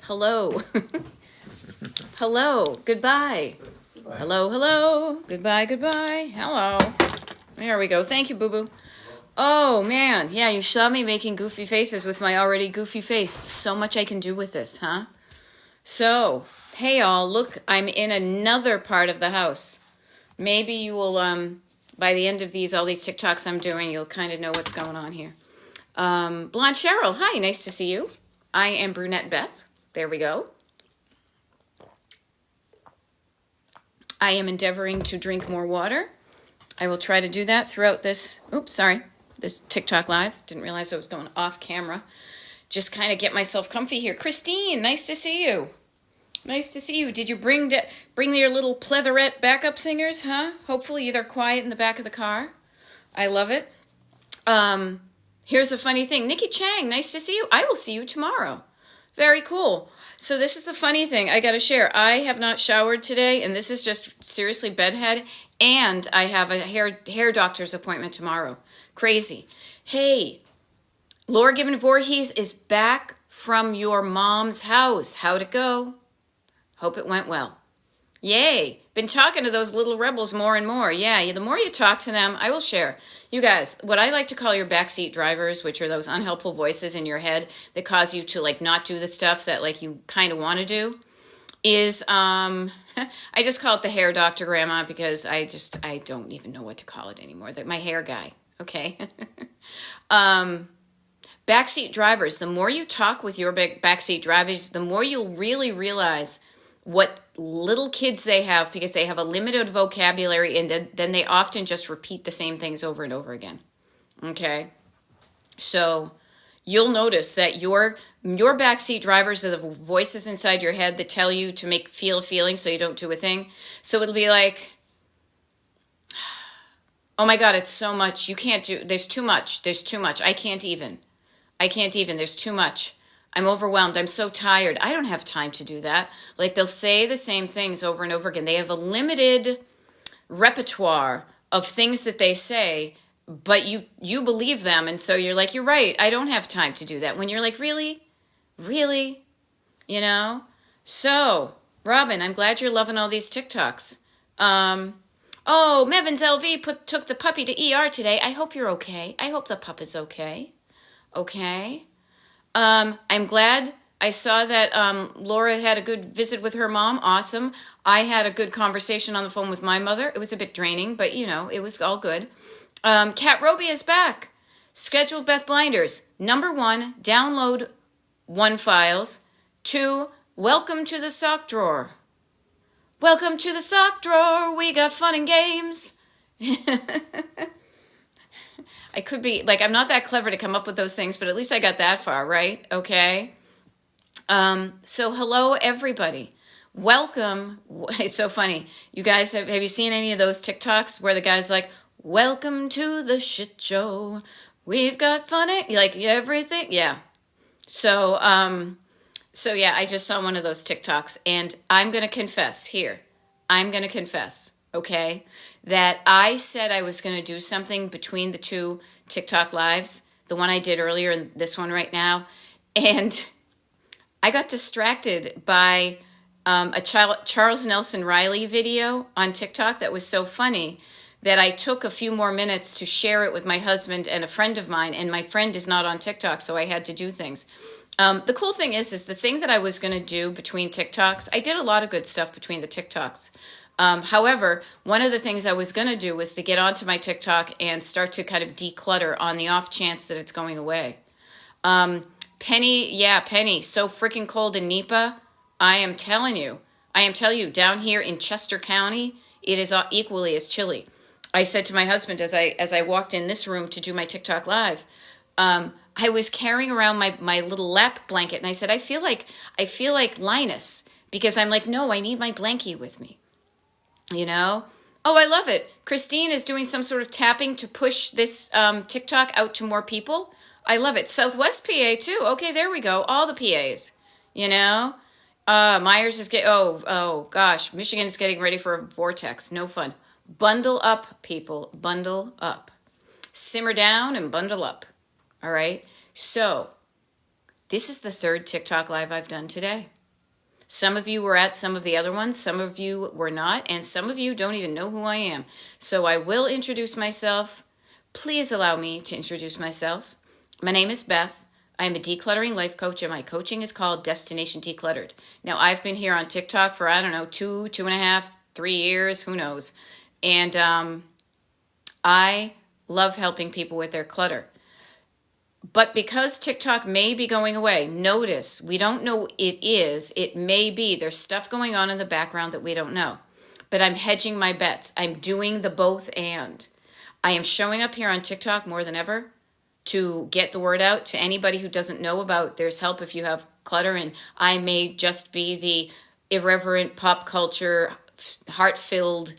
Hello. Hello. Goodbye. Goodbye. Hello, hello. Goodbye, goodbye. Hello. There we go. Thank you, boo-boo. Oh, man. Yeah, you saw me making goofy faces with my already goofy face. So much I can do with this, huh? So, hey, all. Look, I'm in another part of the house. Maybe you will, by the end of all these TikToks I'm doing, you'll kind of know what's going on here. Blonde Cheryl, hi. Nice to see you. I am Brunette Beth. There we go. I am endeavoring to drink more water. I will try to do that throughout this, this TikTok live. Didn't realize I was going off camera. Just kind of get myself comfy here. Christine, nice to see you. Nice to see you. Did you bring your little pleatherette backup singers, huh? Hopefully they're quiet in the back of the car. I love it. Here's a funny thing. Nikki Chang, nice to see you. I will see you tomorrow. Very cool. So this is the funny thing I got to share. I have not showered today, and this is just seriously bedhead, and I have a hair doctor's appointment tomorrow. Crazy. Hey, Laura Gibbon Voorhees is back from your mom's house. How'd it go? Hope it went well. Yay. Been talking to those little rebels more and more. Yeah, the more you talk to them, I will share. You guys, what I like to call your backseat drivers, which are those unhelpful voices in your head that cause you to not do the stuff that you kind of want to do, is I just call it the hair doctor grandma because I don't even know what to call it anymore. My hair guy, okay? Backseat drivers, the more you talk with your backseat drivers, the more you'll really realize what little kids they have because they have a limited vocabulary, and then they often just repeat the same things over and over again. Okay? So you'll notice that your backseat drivers are the voices inside your head that tell you to feel a feeling so you don't do a thing. So it'll be like, oh my God, it's so much. You can't do, there's too much. There's too much. I can't even. There's too much. I'm overwhelmed. I'm so tired. I don't have time to do that. They'll say the same things over and over again. They have a limited repertoire of things that they say, but you believe them. And so you're like, you're right. I don't have time to do that. When you're like, really? Really? So, Robin, I'm glad you're loving all these TikToks. Oh, Mevins LV took the puppy to ER today. I hope you're okay. I hope the pup is okay. Okay. I'm glad I saw that Laura had a good visit with her mom. Awesome. I had a good conversation on the phone with my mother. It was a bit draining, but it was all good. Kat Roby is back. Scheduled Beth Blinders. Number 1, download 1 files. 2, welcome to the sock drawer. Welcome to the sock drawer. We got fun and games. I could be, I'm not that clever to come up with those things, but at least I got that far, right? Okay. So hello, everybody. Welcome. It's so funny. You guys, have you seen any of those TikToks where the guy's like, welcome to the shit show. We've got fun, everything. Yeah. So yeah, I just saw one of those TikToks, and I'm going to confess here. Okay? That I said I was going to do something between the 2 TikTok lives, the one I did earlier and this one right now, and I got distracted by a Charles Nelson Riley video on TikTok that was so funny that I took a few more minutes to share it with my husband and a friend of mine, and my friend is not on TikTok, so I had to do things. The cool thing is the thing that I was going to do between TikToks, I did a lot of good stuff between the TikToks. However, one of the things I was going to do was to get onto my TikTok and start to kind of declutter on the off chance that it's going away. Penny, so freaking cold in Nipa. I am telling you, down here in Chester County, it is equally as chilly. I said to my husband as I walked in this room to do my TikTok live, I was carrying around my little lap blanket, and I said, I feel like Linus, because I'm like, no, I need my blankie with me. Oh, I love it. Christine is doing some sort of tapping to push this TikTok out to more people. I love it. Southwest PA too. Okay, there we go. All the PAs, Myers is oh gosh, Michigan is getting ready for a vortex. No fun. Bundle up, people. Bundle up. Simmer down and bundle up. All right. So this is the 3rd TikTok live I've done today. Some of you were at some of the other ones, some of you were not, and some of you don't even know who I am. So I will introduce myself. Please allow me to introduce myself. My name is Beth. I'm a decluttering life coach, and my coaching is called Destination Decluttered. Now, I've been here on TikTok for, I don't know, 2.5, 3 years, who knows. And I love helping people with their clutter. But because TikTok may be going away, notice, we don't know it is. It may be. There's stuff going on in the background that we don't know. But I'm hedging my bets. I'm doing the both and. I am showing up here on TikTok more than ever to get the word out to anybody who doesn't know about there's help if you have clutter. And I may just be the irreverent pop culture, heart-filled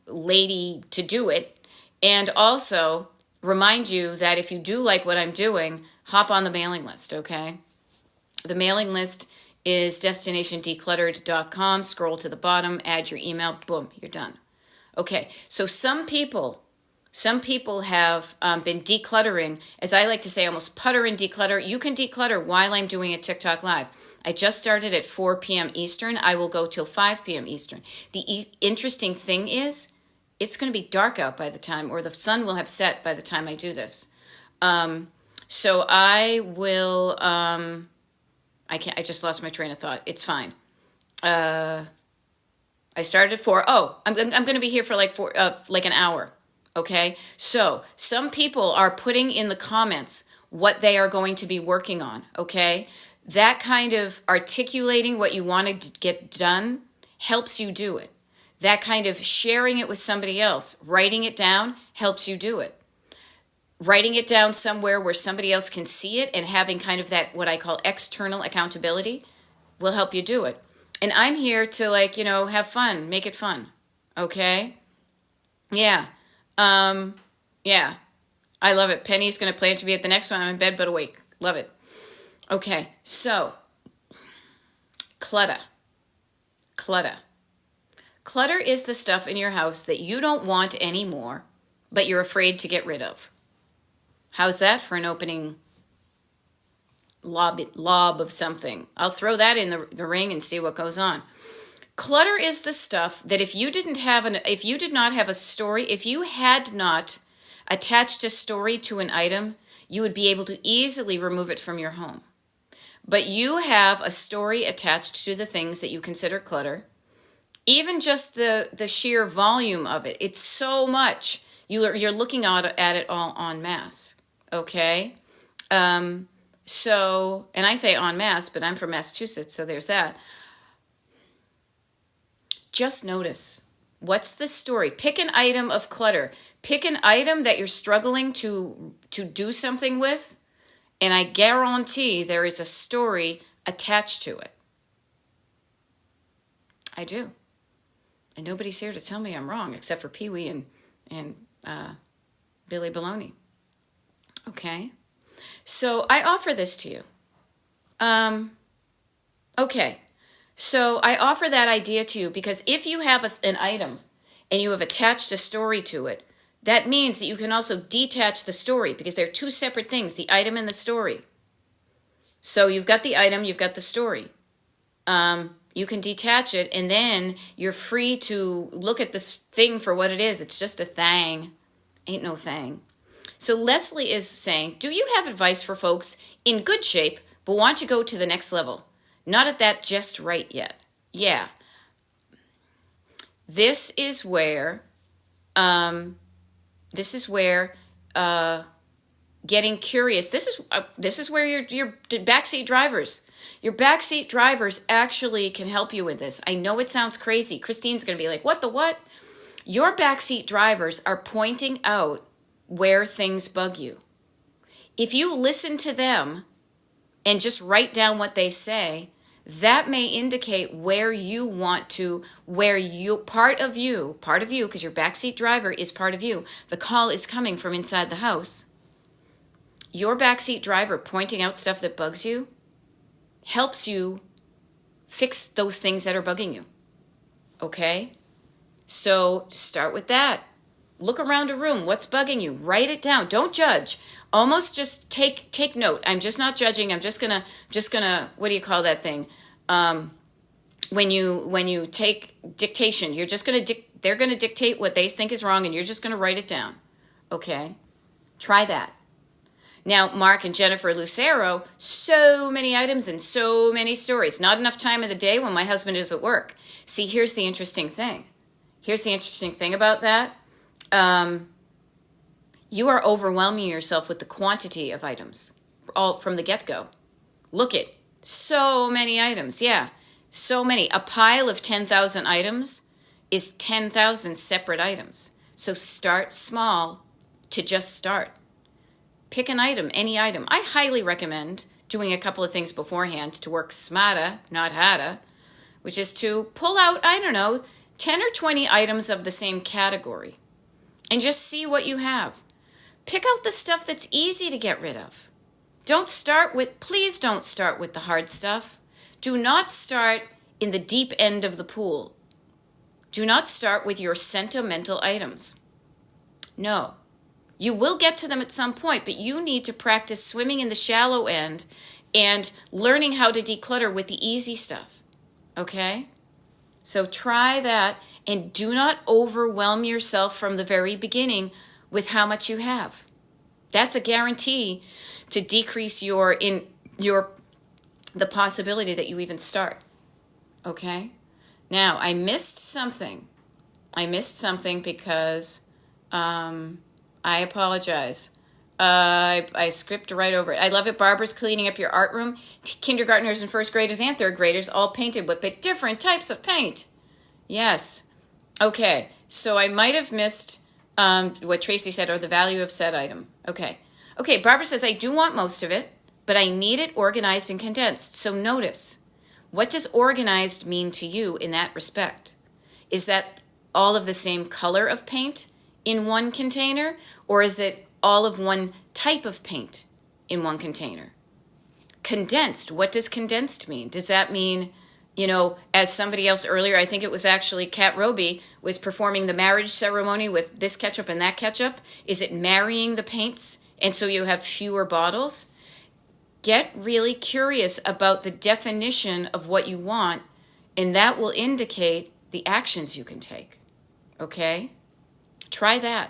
lady to do it. And also remind you that if you do like what I'm doing, hop on the mailing list, okay? The mailing list is destinationdecluttered.com. Scroll to the bottom, add your email, boom, you're done. Okay, so some people have been decluttering, as I like to say, almost putter and declutter. You can declutter while I'm doing a TikTok live. I just started at 4 p.m. Eastern. I will go till 5 p.m. Eastern. The interesting thing is, it's going to be dark out by the time, or the sun will have set by the time I do this. So I will, I just lost my train of thought. It's fine. I started at 4. Oh, I'm going to be here for like an hour. Okay. So some people are putting in the comments what they are going to be working on. Okay. That kind of articulating what you want to get done helps you do it. That kind of sharing it with somebody else, writing it down, helps you do it. Writing it down somewhere where somebody else can see it and having kind of that, what I call external accountability, will help you do it. And I'm here to have fun, make it fun. Okay? Yeah. Yeah. I love it. Penny's going to plan to be at the next one. I'm in bed but awake. Love it. Okay. So, clutter. Clutter is the stuff in your house that you don't want anymore, but you're afraid to get rid of. How's that for an opening lob of something? I'll throw that in the ring and see what goes on. Clutter is the stuff that if you did not have a story, if you had not attached a story to an item, you would be able to easily remove it from your home. But you have a story attached to the things that you consider clutter. Even just the sheer volume of it, it's so much. You're looking at it all en masse, okay? So, and I say en masse, but I'm from Massachusetts, so there's that. Just notice, what's the story? Pick an item of clutter. Pick an item that you're struggling to do something with, and I guarantee there is a story attached to it. I do. And nobody's here to tell me I'm wrong, except for Pee-wee and Billy Baloney. Okay? So I offer this to you. Okay. So I offer that idea to you because if you have an item and you have attached a story to it, that means that you can also detach the story because they're two separate things, the item and the story. So you've got the item, you've got the story. You can detach it, and then you're free to look at this thing for what it is. It's just a thing. Ain't no thing. So Leslie is saying, do you have advice for folks in good shape but want to go to the next level? Not at that just right yet. Yeah. This is where getting curious. This is where your backseat drivers. Your backseat drivers actually can help you with this. I know it sounds crazy. Christine's going to be like, what the what? Your backseat drivers are pointing out where things bug you. If you listen to them and just write down what they say, that may indicate where you want to, part of you, because your backseat driver is part of you. The call is coming from inside the house. Your backseat driver pointing out stuff that bugs you helps you fix those things that are bugging you. Okay? So start with that. Look around a room. What's bugging you? Write it down. Don't judge. Almost just take note. I'm just not judging. I'm just gonna what do you call that thing? when you take dictation, you're just going to they're going to dictate what they think is wrong, and you're just going to write it down. Okay? Try that. Now, Mark and Jennifer Lucero, so many items and so many stories. Not enough time of the day when my husband is at work. See, here's the interesting thing. Here's the interesting thing about that. You are overwhelming yourself with the quantity of items all from the get-go. Look at so many items. Yeah, so many. A pile of 10,000 items is 10,000 separate items. So start small to just start. Pick an item, any item. I highly recommend doing a couple of things beforehand to work smarter, not harder, which is to pull out, I don't know, 10 or 20 items of the same category and just see what you have. Pick out the stuff that's easy to get rid of. Please don't start with the hard stuff. Do not start in the deep end of the pool. Do not start with your sentimental items. No. You will get to them at some point, but you need to practice swimming in the shallow end and learning how to declutter with the easy stuff. Okay? So try that, and do not overwhelm yourself from the very beginning with how much you have. That's a guarantee to decrease the possibility that you even start. Okay? Now, I missed something. Because I apologize. I skipped right over it. I love it. Barbara's cleaning up your art room. Kindergartners and first graders and third graders all painted with different types of paint. Yes. Okay. So I might have missed what Tracy said, or the value of said item. Okay. Okay. Barbara says, I do want most of it, but I need it organized and condensed. So notice, what does organized mean to you in that respect? Is that all of the same color of paint in one container, or is it all of one type of paint in one container? Condensed, what does condensed mean? Does that mean, as somebody else earlier, I think it was actually Kat Roby, was performing the marriage ceremony with this ketchup and that ketchup? Is it marrying the paints, and so you have fewer bottles? Get really curious about the definition of what you want, and that will indicate the actions you can take. Okay? Try that.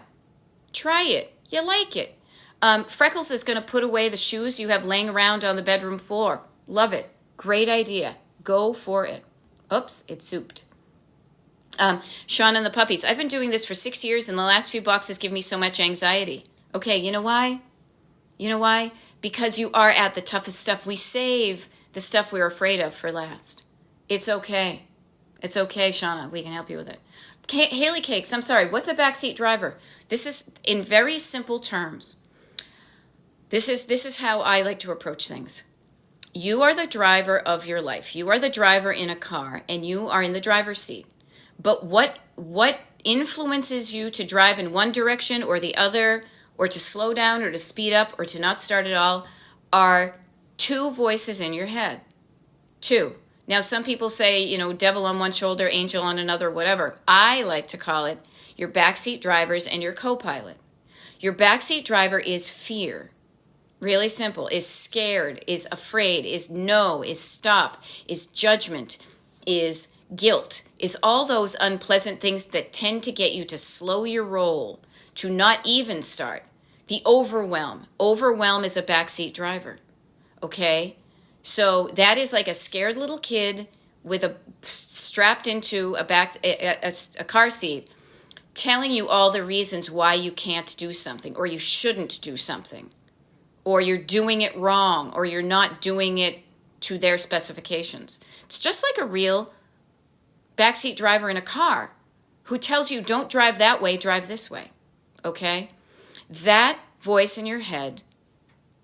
Try it. You like it. Freckles is going to put away the shoes you have laying around on the bedroom floor. Love it. Great idea. Go for it. Oops, it souped. Sean and the puppies. I've been doing this for 6 years, and the last few boxes give me so much anxiety. Okay, you know why? Because you are at the toughest stuff. We save the stuff we're afraid of for last. It's okay. It's okay, Shauna. We can help you with it. Haley Cakes, I'm sorry. What's a backseat driver? This is, in very simple terms, this is how I like to approach things. You are the driver of your life. You are the driver in a car, and you are in the driver's seat. But what influences you to drive in one direction or the other, or to slow down or to speed up or to not start at all, are two voices in your head. Two. Now, some people say, devil on one shoulder, angel on another, whatever. I like to call it your backseat drivers and your co-pilot. Your backseat driver is fear. Really simple. Is scared, is afraid, is no, is stop, is judgment, is guilt, is all those unpleasant things that tend to get you to slow your roll, to not even start. The overwhelm. Overwhelm is a backseat driver. Okay? So that is like a scared little kid with strapped into a car seat, telling you all the reasons why you can't do something, or you shouldn't do something, or you're doing it wrong, or you're not doing it to their specifications. It's just like a real backseat driver in a car who tells you, don't drive that way, drive this way. Okay? That voice in your head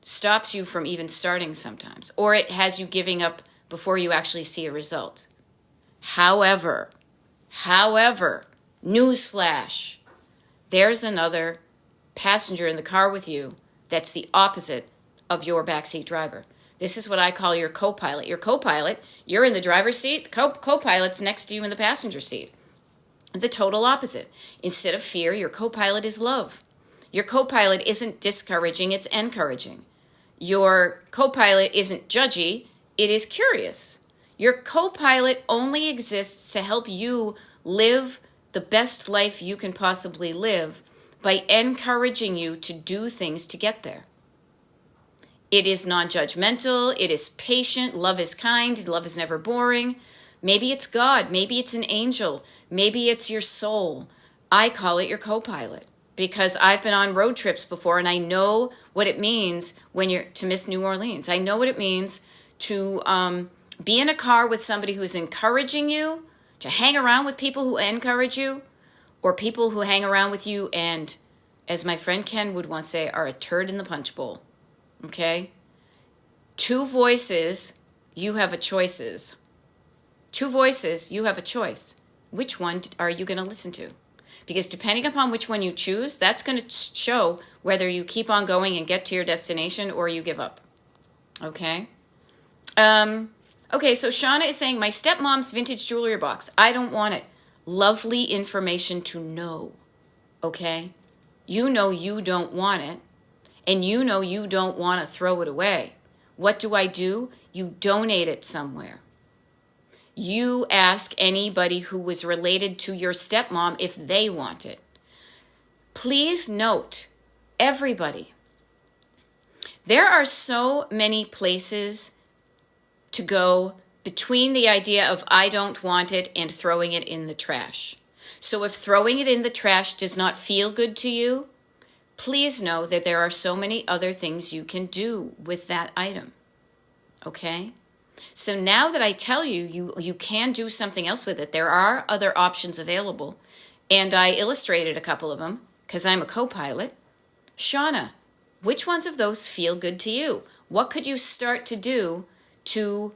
stops you from even starting sometimes, or it has you giving up before you actually see a result. However, newsflash, there's another passenger in the car with you that's the opposite of your backseat driver. This is what I call your co-pilot. Your co-pilot, you're in the driver's seat, the co-pilot's next to you in the passenger seat. The total opposite. Instead of fear, your co-pilot is love. Your co-pilot isn't discouraging, it's encouraging. Your co-pilot isn't judgy, it is curious. Your co-pilot only exists to help you live the best life you can possibly live by encouraging you to do things to get there. It is non-judgmental. It is patient. Love is kind. Love is never boring. Maybe it's God. Maybe it's an angel. Maybe it's your soul. I call it your co-pilot because I've been on road trips before and I know what it means when you're to miss New Orleans. I know what it means to be in a car with somebody who's encouraging you, to hang around with people who encourage you, or people who hang around with you and, as my friend Ken would once say, are a turd in the punch bowl. Okay? Two voices, you have a choices. Two voices, you have a choice. Which one are you going to listen to? Because depending upon which one you choose, that's going to show whether you keep on going and get to your destination or you give up. Okay? Okay, so Shauna is saying, my stepmom's vintage jewelry box. I don't want it. Lovely information to know. Okay? You know you don't want it. And you know you don't want to throw it away. What do? You donate it somewhere. You ask anybody who was related to your stepmom if they want it. Please note, everybody, there are so many places to go between the idea of I don't want it and throwing it in the trash. So if throwing it in the trash does not feel good to you, please know that there are so many other things you can do with that item. Okay? So now that I tell you, you can do something else with it. There are other options available. And I illustrated a couple of them because I'm a co-pilot. Shauna, which ones of those feel good to you? What could you start to do to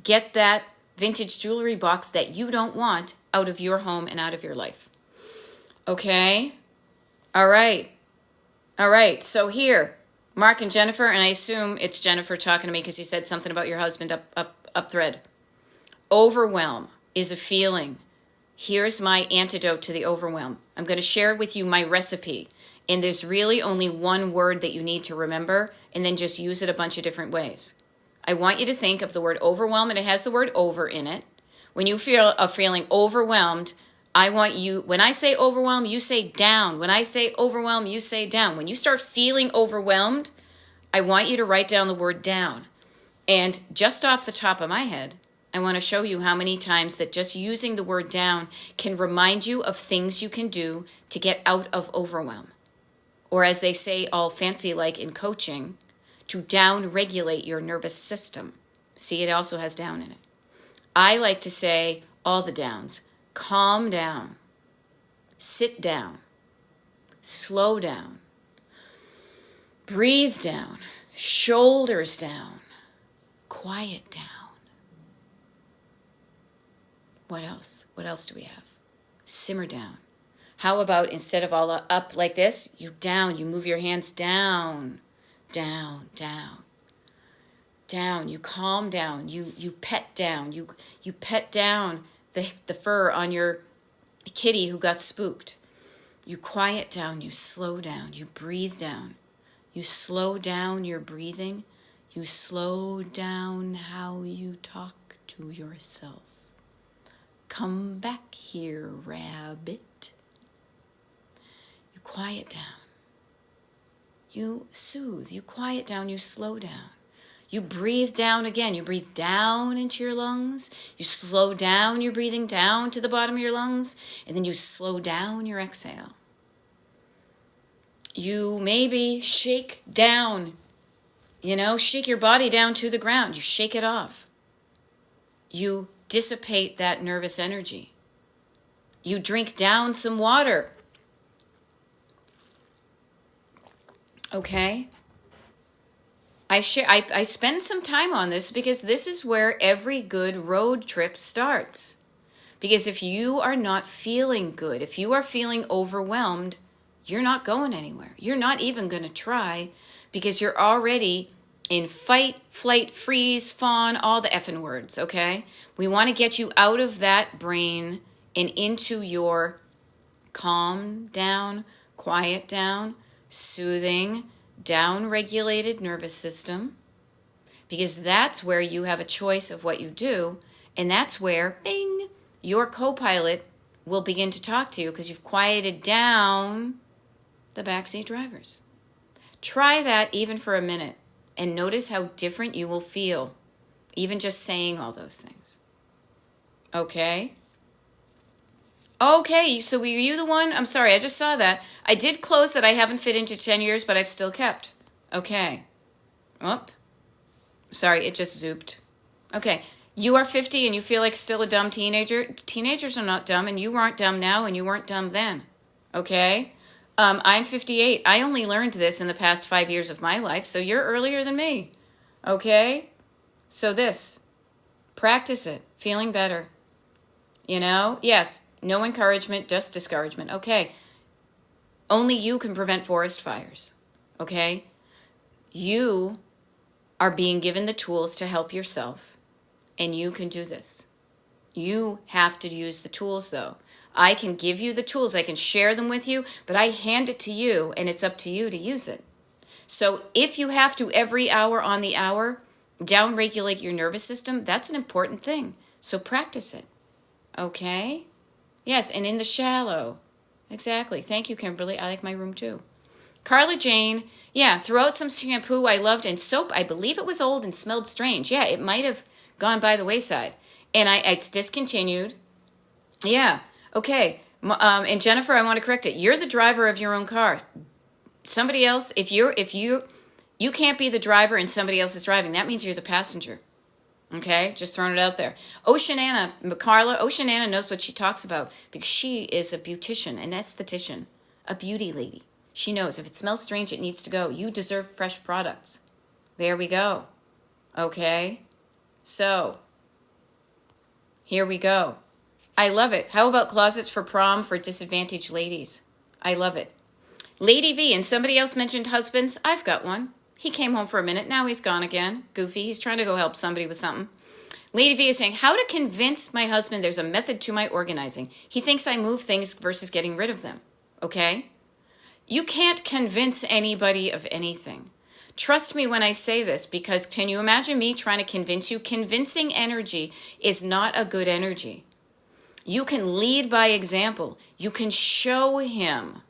get that vintage jewelry box that you don't want out of your home and out of your life? Okay? All right. So here, Mark and Jennifer, and I assume it's Jennifer talking to me because you said something about your husband up thread. Overwhelm is a feeling. Here's my antidote to the overwhelm. I'm going to share with you my recipe. And there's really only one word that you need to remember, and then just use it a bunch of different ways. I want you to think of the word overwhelm, and it has the word over in it. When you feel a feeling overwhelmed, I want you, when I say overwhelm, you say down. When I say overwhelm, you say down. When you start feeling overwhelmed, I want you to write down the word down. And just off the top of my head, I want to show you how many times that just using the word down can remind you of things you can do to get out of overwhelm. Or as they say all fancy like in coaching, to down regulate your nervous system. See, it also has down in it. I like to say all the downs. Calm down, sit down, slow down, breathe down, shoulders down, quiet down. What else? What else do we have? Simmer down. How about instead of all up like this, you down, you move your hands down, down, down, down. You calm down, you pet down, you pet down the fur on your kitty who got spooked. You quiet down, you slow down, you breathe down. You slow down your breathing. You slow down how you talk to yourself. Come back here, rabbit. You quiet down. You soothe, you quiet down, you slow down. You breathe down again. You breathe down into your lungs. You slow down your breathing down to the bottom of your lungs. And then you slow down your exhale. You maybe shake down, shake your body down to the ground. You shake it off. You dissipate that nervous energy. You drink down some water. Okay? I spend some time on this because this is where every good road trip starts. Because if you are not feeling good, if you are feeling overwhelmed, you're not going anywhere. You're not even going to try because you're already in fight, flight, freeze, fawn, all the effing words, okay? We want to get you out of that brain and into your calm down, quiet down, soothing, down-regulated nervous system, because that's where you have a choice of what you do, and that's where, bing, your co-pilot will begin to talk to you because you've quieted down the backseat drivers. Try that even for a minute and notice how different you will feel, even just saying all those things. Okay? Okay, so were you the one? I'm sorry, I just saw that. I did close that I haven't fit into 10 years, but I've still kept. Okay. Oop. Sorry, it just zooped. Okay. You are 50 and you feel like still a dumb teenager. Teenagers are not dumb, and you weren't dumb now, and you weren't dumb then. Okay? I'm 58. I only learned this in the past 5 years of my life, so you're earlier than me. Okay? So this. Practice it. Feeling better. You know? Yes. No encouragement, just discouragement. Okay. Only you can prevent forest fires. Okay? You are being given the tools to help yourself. And you can do this. You have to use the tools, though. I can give you the tools. I can share them with you, but I hand it to you, and it's up to you to use it. So if you have to every hour on the hour down-regulate your nervous system, that's an important thing. So practice it. Okay? Yes, and in the shallow. Exactly. Thank you, Kimberly. I like my room, too. Carla Jane, yeah, throw out some shampoo I loved and soap. I believe it was old and smelled strange. Yeah, it might have gone by the wayside. And it's discontinued. Yeah. Okay. And Jennifer, I want to correct it. You're the driver of your own car. Somebody else, if you can't be the driver and somebody else is driving, that means you're the passenger. Okay? Just throwing it out there. Carla knows what she talks about because she is a beautician, an esthetician, a beauty lady. She knows if it smells strange, it needs to go. You deserve fresh products. There we go. Okay? So, here we go. I love it. How about closets for prom for disadvantaged ladies? I love it. Lady V, and somebody else mentioned husbands. I've got one. He came home for a minute. Now he's gone again. Goofy. He's trying to go help somebody with something. Lady V is saying, how to convince my husband there's a method to my organizing. He thinks I move things versus getting rid of them. Okay? You can't convince anybody of anything. Trust me when I say this, because can you imagine me trying to convince you? Convincing energy is not a good energy. You can lead by example. You can show him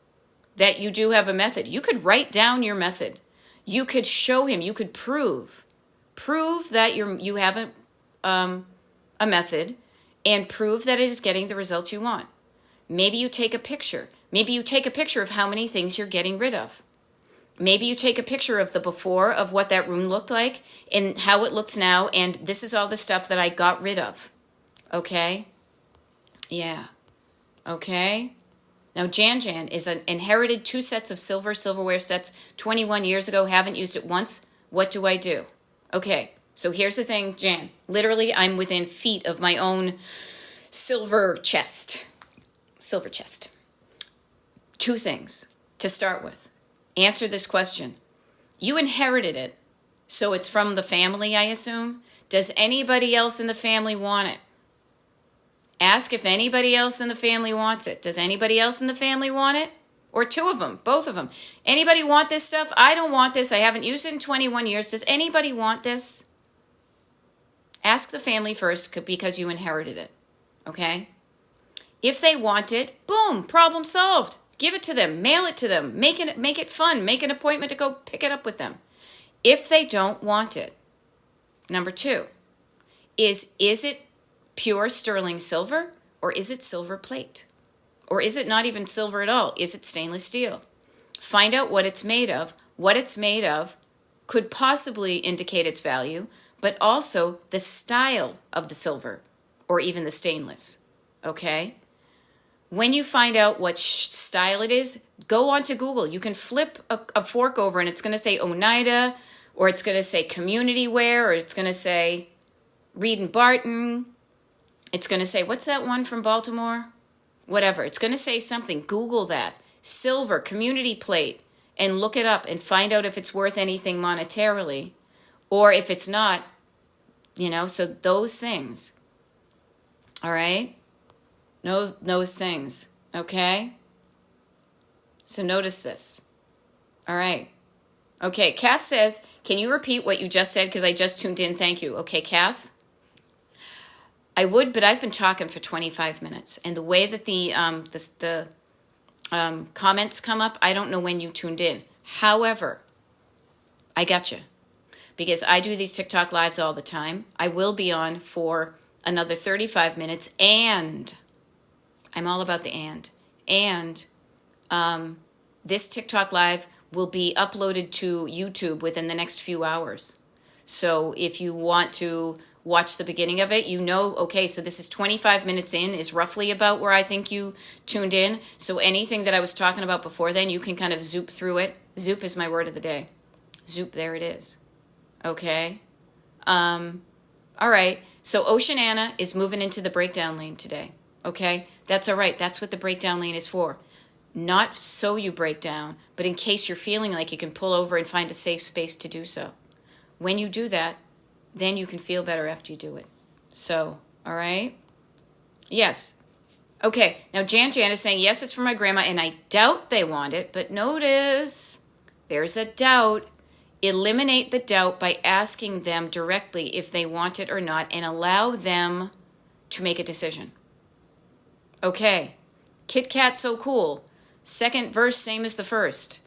that you do have a method. You could write down your method. You could show him. You could prove that you have a method, and prove that it is getting the results you want. Maybe you take a picture. Maybe you take a picture of how many things you're getting rid of. Maybe you take a picture of the before of what that room looked like and how it looks now, and this is all the stuff that I got rid of. Okay? Yeah. Okay? Now, Jan is inherited 2 sets of silverware sets 21 years ago, haven't used it once. What do I do? Okay, so here's the thing, Jan. Literally, I'm within feet of my own silver chest. 2 things to start with. Answer this question. You inherited it, so it's from the family, I assume. Does anybody else in the family want it? Ask if anybody else in the family wants it. Does anybody else in the family want it? Or 2 of them, both of them. Anybody want this stuff? I don't want this. I haven't used it in 21 years. Does anybody want this? Ask the family first because you inherited it. Okay? If they want it, boom, problem solved. Give it to them. Mail it to them. Make it fun. Make an appointment to go pick it up with them. If they don't want it, number 2, is it pure sterling silver, or is it silver plate? Or is it not even silver at all? Is it stainless steel? Find out what it's made of. What it's made of could possibly indicate its value, but also the style of the silver or even the stainless. Okay? When you find out what style it is, go onto Google. You can flip a fork over and it's going to say Oneida, or it's going to say Community Wear, or it's going to say Reed and Barton. It's going to say, what's that one from Baltimore? Whatever. It's going to say something. Google that. Silver, community plate, and look it up and find out if it's worth anything monetarily, or if it's not, so those things. All right? Those things. Okay? So notice this. All right. Okay, Kath says, can you repeat what you just said? Because I just tuned in. Thank you. Okay, Kath? I would, but I've been talking for 25 minutes. And the way that the comments come up, I don't know when you tuned in. However, I got you. Because I do these TikTok lives all the time. I will be on for another 35 minutes. And I'm all about the and. And this TikTok live will be uploaded to YouTube within the next few hours. So if you want to watch the beginning of it, you know, okay, so this is 25 minutes in, is roughly about where I think you tuned in. So anything that I was talking about before then, you can kind of zoop through it. Zoop is my word of the day. Zoop, there it is. Okay. All right. So Oceanana is moving into the breakdown lane today. Okay. That's all right. That's what the breakdown lane is for. Not so you break down, but in case you're feeling like you can pull over and find a safe space to do so. When you do that, then you can feel better after you do it. So, all right? Yes. Okay. Now, Jan is saying, yes, it's for my grandma, and I doubt they want it, but notice there's a doubt. Eliminate the doubt by asking them directly if they want it or not, and allow them to make a decision. Okay. Kit Kat, so cool. Second verse, same as the first.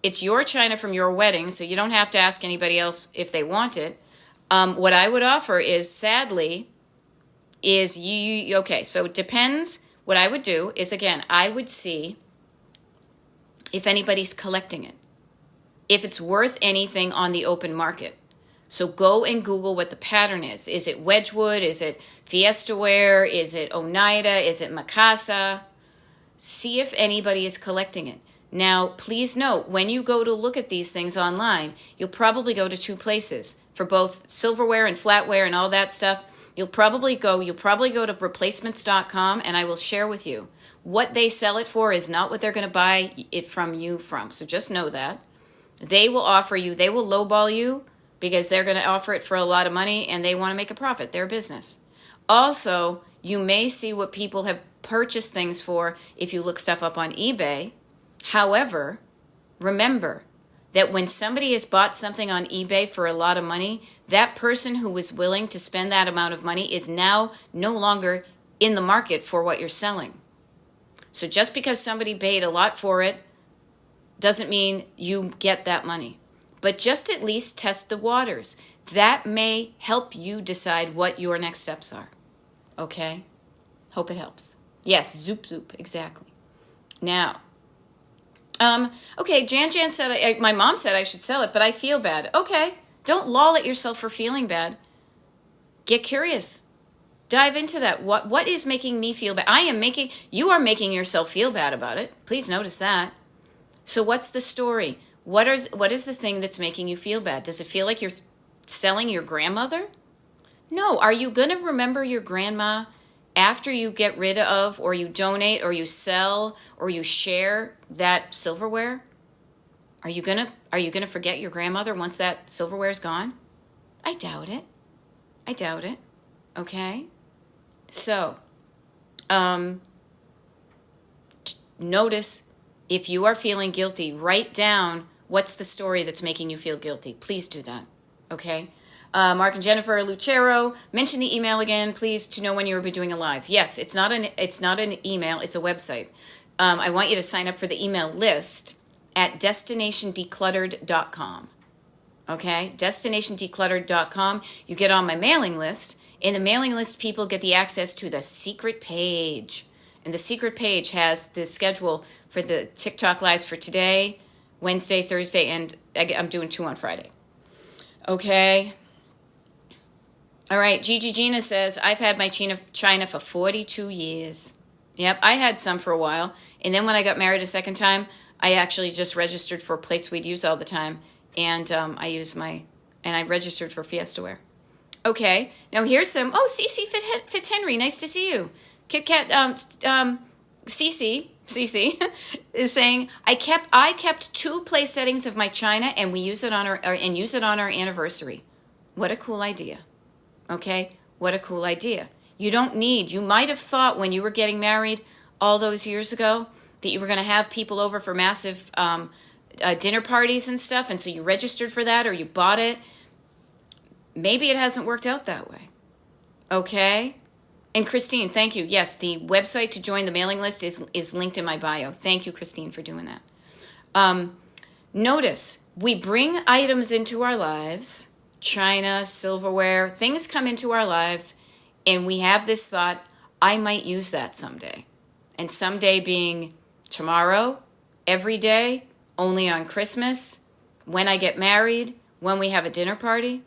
It's your china from your wedding, so you don't have to ask anybody else if they want it. What I would offer is, sadly, is you okay, so it depends. What I would do is, again, I would see if anybody's collecting it, if it's worth anything on the open market. So go and Google what the pattern is. Is it Wedgwood? Is it Fiesta Ware? Is it Oneida? Is it Mikasa? See if anybody is collecting it. Now, please note, when you go to look at these things online, you'll probably go to two places. For both silverware and flatware and all that stuff, you'll probably go to replacements.com, and I will share with you. What they sell it for is not what they're going to buy it from you from. So just know that. They will lowball you because they're going to offer it for a lot of money, and they want to make a profit. They're a business. Also, you may see what people have purchased things for if you look stuff up on eBay. However, remember that when somebody has bought something on eBay for a lot of money, that person who was willing to spend that amount of money is now no longer in the market for what you're selling. So just because somebody paid a lot for it doesn't mean you get that money. But just at least test the waters. That may help you decide what your next steps are. Okay? Hope it helps. Yes, zoop, zoop, exactly. Now, okay, Jan said, my mom said I should sell it, but I feel bad. Okay, don't loll at yourself for feeling bad. Get curious. Dive into that. What is making me feel bad? You are making yourself feel bad about it. Please notice that. So what's the story? What is the thing that's making you feel bad? Does it feel like you're selling your grandmother? No. Are you going to remember your grandma after you get rid of, or you donate, or you sell, or you share that silverware? Are you gonna forget your grandmother once that silverware is gone? I doubt it. Okay? So, notice if you are feeling guilty, write down what's the story that's making you feel guilty. Please do that. Okay? Mark and Jennifer Lucero, mention the email again, please, to know when you will be doing a live. Yes, it's not an email, it's a website. I want you to sign up for the email list at destinationdecluttered.com. Okay? destinationdecluttered.com. You get on my mailing list. In the mailing list, people get the access to the secret page. And the secret page has the schedule for the TikTok lives for today, Wednesday, Thursday, and I'm doing 2 on Friday. Okay? All right, Gigi Gina says, I've had my china for 42 years. Yep, I had some for a while. And then when I got married a second time, I actually just registered for plates we'd use all the time. And I registered for Fiesta Ware. Okay, now here's some, Cece Fitzhenry, nice to see you. Kit Kat, Cece is saying, I kept 2 place settings of my china, and we use it on our anniversary. What a cool idea. Okay, what a cool idea. You might have thought when you were getting married all those years ago that you were going to have people over for massive dinner parties and stuff, and so you registered for that or you bought it. Maybe it hasn't worked out that way. Okay? And Christine, thank you. Yes, the website to join the mailing list is linked in my bio. Thank you, Christine, for doing that. Notice, we bring items into our lives, china, silverware, things come into our lives, and we have this thought, I might use that someday. And someday being tomorrow, every day, only on Christmas, when I get married, when we have a dinner party.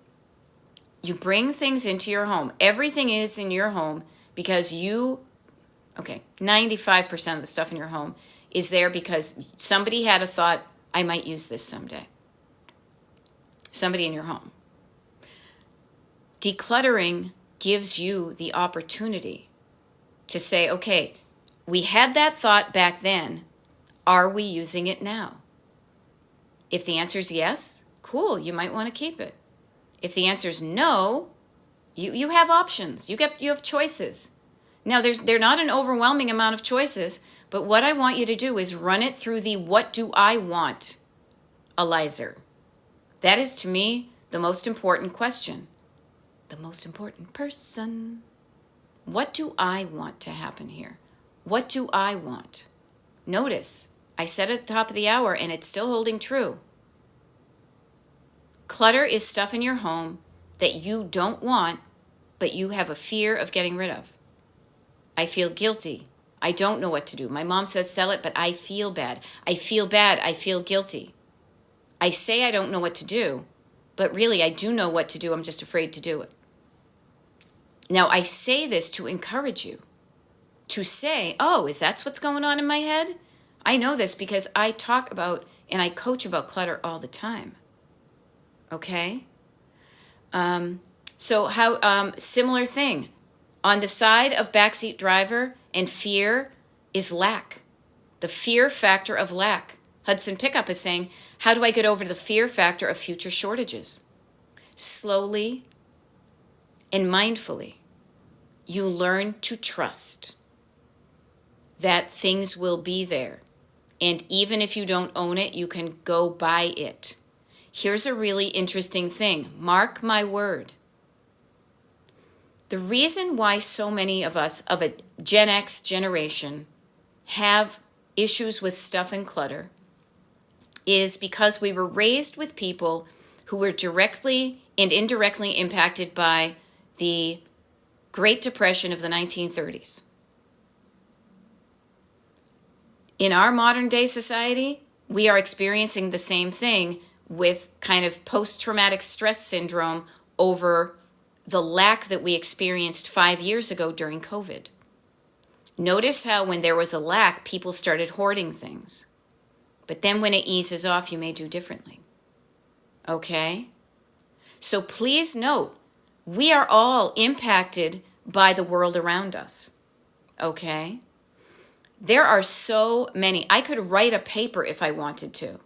You bring things into your home. Everything is in your home because 95% of the stuff in your home is there because somebody had a thought, I might use this someday. Somebody in your home. Decluttering gives you the opportunity to say, okay, we had that thought back then. Are we using it now? If the answer is yes, cool, you might want to keep it. If the answer is no, you have options. You have choices. Now, they're not an overwhelming amount of choices, but what I want you to do is run it through the what do I want Elizer. That is, to me, the most important question. The most important person. What do I want to happen here? What do I want? Notice, I said at the top of the hour, and it's still holding true. Clutter is stuff in your home that you don't want, but you have a fear of getting rid of. I feel guilty. I don't know what to do. My mom says sell it, but I feel bad. I feel bad. I feel guilty. I say I don't know what to do, but really I do know what to do. I'm just afraid to do it. Now, I say this to encourage you to say, oh, is that what's going on in my head? I know this because I talk about and I coach about clutter all the time. Okay? Similar thing. On the side of backseat driver and fear is lack. The fear factor of lack. Hudson Pickup is saying, how do I get over the fear factor of future shortages? Slowly and mindfully, you learn to trust that things will be there. And even if you don't own it, you can go buy it. Here's a really interesting thing. Mark my word. The reason why so many of us of a Gen X generation have issues with stuff and clutter is because we were raised with people who were directly and indirectly impacted by the Great Depression of the 1930s. In our modern day society, we are experiencing the same thing with kind of post-traumatic stress syndrome over the lack that we experienced 5 years ago during COVID. Notice how when there was a lack, people started hoarding things. But then when it eases off, you may do differently. Okay? So please note, we are all impacted by the world around us. Okay? There are so many. I could write a paper if I wanted to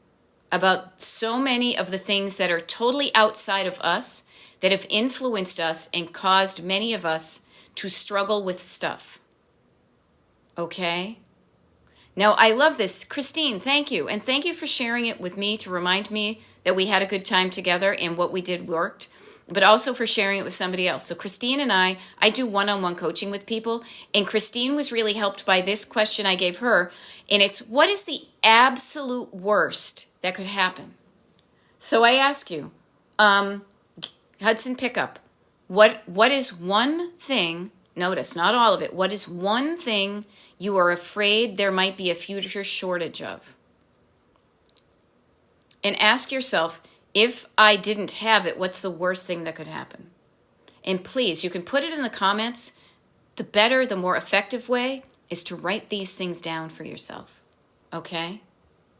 about so many of the things that are totally outside of us that have influenced us and caused many of us to struggle with stuff. Okay? Now, I love this. Christine, thank you. And thank you for sharing it with me to remind me that we had a good time together and what we did worked, but also for sharing it with somebody else. So Christine and I do one-on-one coaching with people, and Christine was really helped by this question I gave her, and it's, what is the absolute worst that could happen? So I ask you, Hudson Pickup, what is one thing, notice, not all of it, what is one thing you are afraid there might be a future shortage of? And ask yourself, if I didn't have it, what's the worst thing that could happen? And please, you can put it in the comments. The better, the more effective way is to write these things down for yourself. Okay?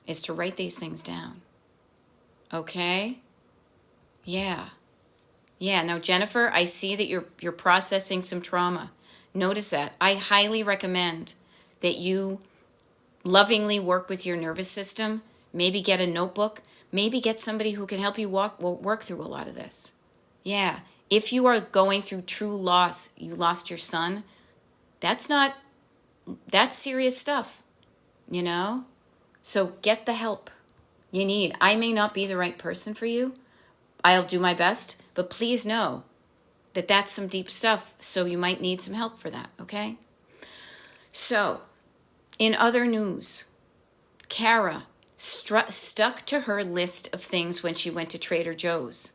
Is to write these things down. Okay? Yeah. Yeah, now Jennifer, I see that you're processing some trauma. Notice that. I highly recommend that you lovingly work with your nervous system. Maybe get a notebook. Maybe get somebody who can help you work through a lot of this. Yeah, if you are going through true loss, you lost your son, that's serious stuff, you know? So get the help. you need. I may not be the right person for you. I'll do my best, but please know that that's some deep stuff, so you might need some help for that, okay? So, in other news, Kara stuck to her list of things when she went to Trader Joe's.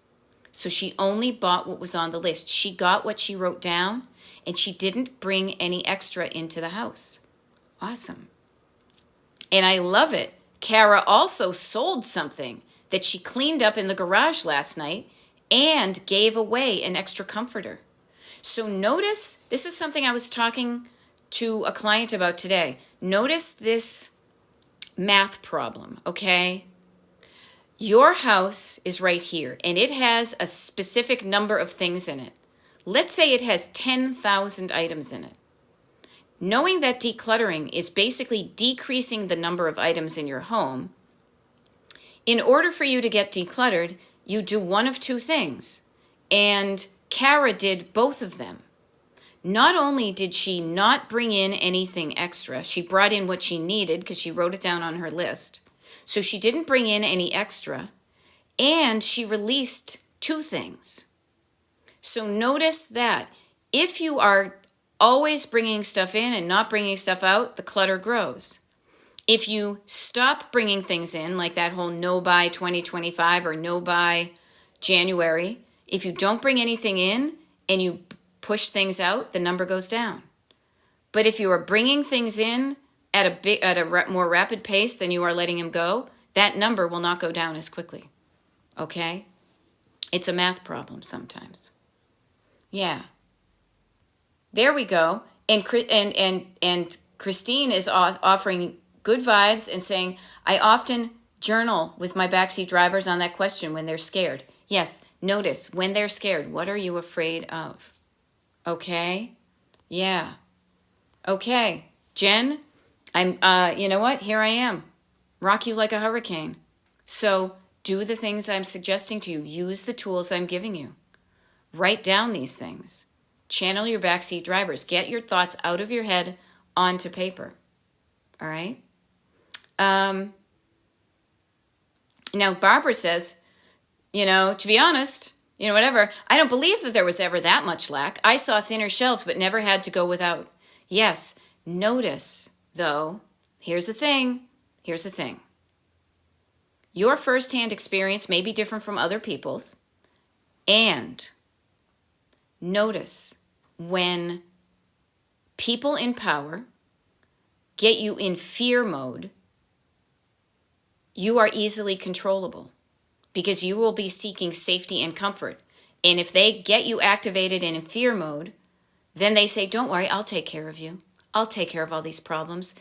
So she only bought what was on the list. She got what she wrote down, and she didn't bring any extra into the house. Awesome. And I love it. Kara also sold something that she cleaned up in the garage last night and gave away an extra comforter. So notice, this is something I was talking to a client about today. Notice this math problem, okay? Your house is right here, and it has a specific number of things in it. Let's say it has 10,000 items in it. Knowing that decluttering is basically decreasing the number of items in your home, in order for you to get decluttered, you do one of two things. And Kara did both of them. Not only did she not bring in anything extra, she brought in what she needed because she wrote it down on her list. So she didn't bring in any extra, and she released two things. So notice that if you are always bringing stuff in and not bringing stuff out, the clutter grows. If you stop bringing things in, like that whole no buy 2025 or no buy January, if you don't bring anything in and you push things out, the number goes down. But if you are bringing things in at a more rapid pace than you are letting them go, that number will not go down as quickly. Okay? It's a math problem sometimes. Yeah. There we go. And Christine is offering good vibes and saying, I often journal with my backseat drivers on that question when they're scared. Yes, notice when they're scared, what are you afraid of? Okay? Yeah. Okay. Jen, you know what? Here I am. Rock you like a hurricane. So do the things I'm suggesting to you. Use the tools I'm giving you. Write down these things. Channel your backseat drivers. Get your thoughts out of your head onto paper. All right? Now, Barbara says, to be honest, whatever, I don't believe that there was ever that much lack. I saw thinner shelves, but never had to go without. Yes, notice, though, here's the thing. Your firsthand experience may be different from other people's, and notice when people in power get you in fear mode, you are easily controllable because you will be seeking safety and comfort. And if they get you activated and in fear mode, then they say, don't worry, I'll take care of you. I'll take care of all these problems.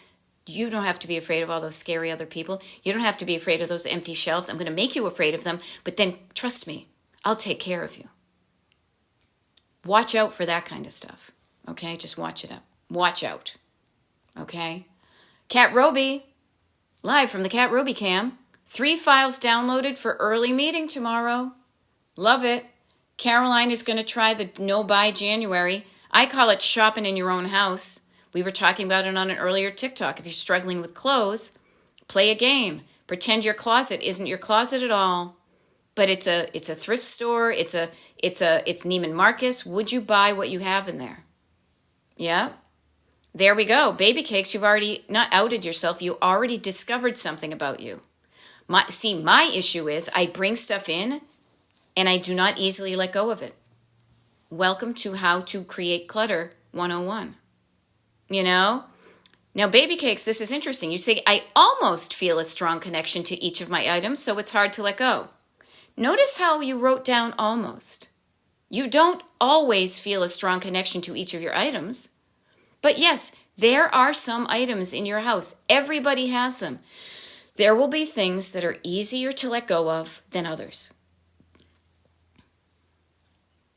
You don't have to be afraid of all those scary other people. You don't have to be afraid of those empty shelves. I'm going to make you afraid of them, but then trust me, I'll take care of you. Watch out for that kind of stuff. Okay, just watch it up. Watch out. Okay. Cat Roby, live from the Cat Roby cam. 3 files downloaded for early meeting tomorrow. Love it. Caroline is going to try the no buy January. I call it shopping in your own house. We were talking about it on an earlier TikTok. If you're struggling with clothes, play a game. Pretend your closet isn't your closet at all, but it's a thrift store. It's Neiman Marcus. Would you buy what you have in there? Yeah. There we go. Baby cakes, you've already not outed yourself. You already discovered something about you. My issue is I bring stuff in and I do not easily let go of it. Welcome to How to Create Clutter 101. Now, baby cakes, this is interesting. You say, I almost feel a strong connection to each of my items, so it's hard to let go. Notice how you wrote down almost. You don't always feel a strong connection to each of your items. But yes, there are some items in your house. Everybody has them. There will be things that are easier to let go of than others.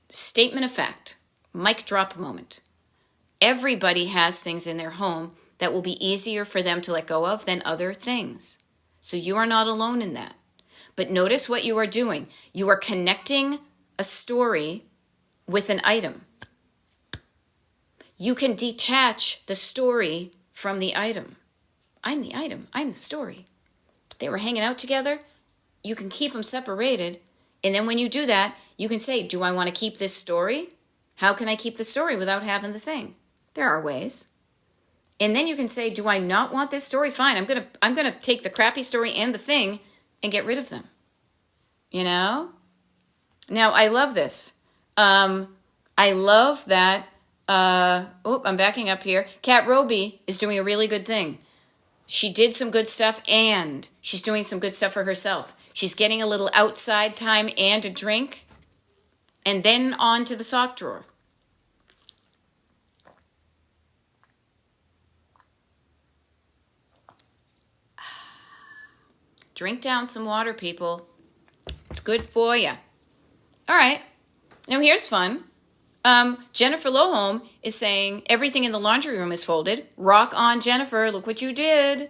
Statement of fact. Mic drop moment. Everybody has things in their home that will be easier for them to let go of than other things. So you are not alone in that. But notice what you are doing. You are connecting a story with an item. You can detach the story from the item. I'm the item. I'm the story. they were hanging out together, you can keep them separated. And then when you do that, you can say, do I want to keep this story? How can I keep the story without having the thing? There are ways. And then you can say, do I not want this story? Fine, I'm gonna take the crappy story and the thing and get rid of them. You know? Now, I love this. I love that, I'm backing up here. Kat Roby is doing a really good thing. She did some good stuff, and she's doing some good stuff for herself. She's getting a little outside time and a drink, and then on to the sock drawer. Drink down some water, people. It's good for you. All right. Now here's fun. Jennifer Lohome is saying everything in the laundry room is folded. Rock on, Jennifer. Look what you did.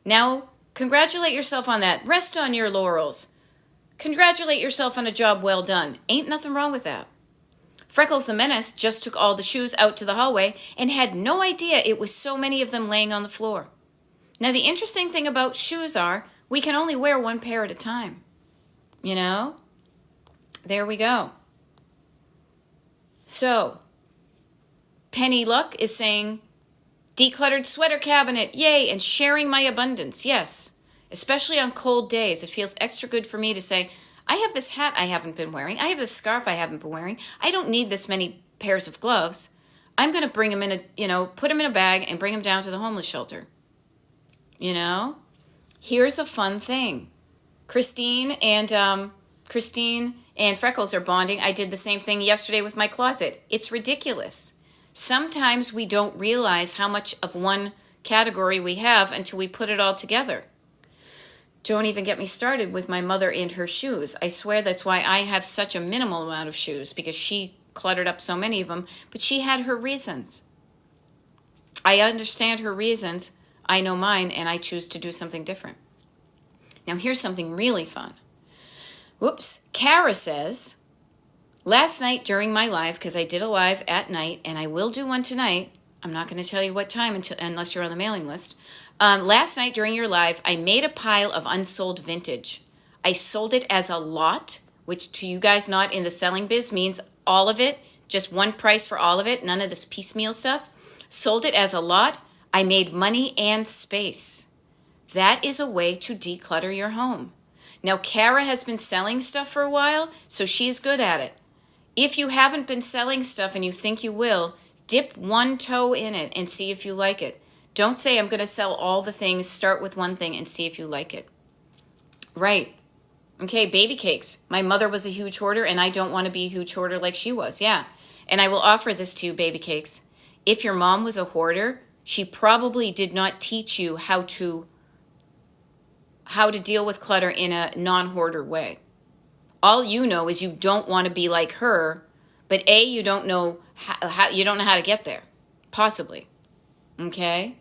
Now, congratulate yourself on that. Rest on your laurels. Congratulate yourself on a job well done. Ain't nothing wrong with that. Freckles the Menace just took all the shoes out to the hallway and had no idea it was so many of them laying on the floor. Now, the interesting thing about shoes are we can only wear one pair at a time. You know? There we go. So, Penny Luck is saying, decluttered sweater cabinet, yay, and sharing my abundance, yes. Especially on cold days, it feels extra good for me to say, I have this hat I haven't been wearing. I have this scarf I haven't been wearing. I don't need this many pairs of gloves. I'm going to bring them in put them in a bag and bring them down to the homeless shelter. You know? Here's a fun thing. Christine and Freckles are bonding. I did the same thing yesterday with my closet. It's ridiculous. Sometimes we don't realize how much of one category we have until we put it all together. Don't even get me started with my mother and her shoes. I swear that's why I have such a minimal amount of shoes, because she cluttered up so many of them, but she had her reasons. I understand her reasons. I know mine, and I choose to do something different. Now here's something really fun. Whoops. Kara says, last night during my live, because I did a live at night, and I will do one tonight. I'm not going to tell you what time unless you're on the mailing list. Last night during your live, I made a pile of unsold vintage. I sold it as a lot, which to you guys not in the selling biz means all of it, just one price for all of it, none of this piecemeal stuff. Sold it as a lot. I made money and space. That is a way to declutter your home. Now, Kara has been selling stuff for a while, so she's good at it. If you haven't been selling stuff and you think you will, dip one toe in it and see if you like it. Don't say, I'm going to sell all the things. Start with one thing and see if you like it. Right. Okay, baby cakes. My mother was a huge hoarder, and I don't want to be a huge hoarder like she was. Yeah. And I will offer this to you, baby cakes. If your mom was a hoarder, she probably did not teach you how to deal with clutter in a non-hoarder way. All you know is you don't want to be like her, but you don't know how to get there, possibly. Okay.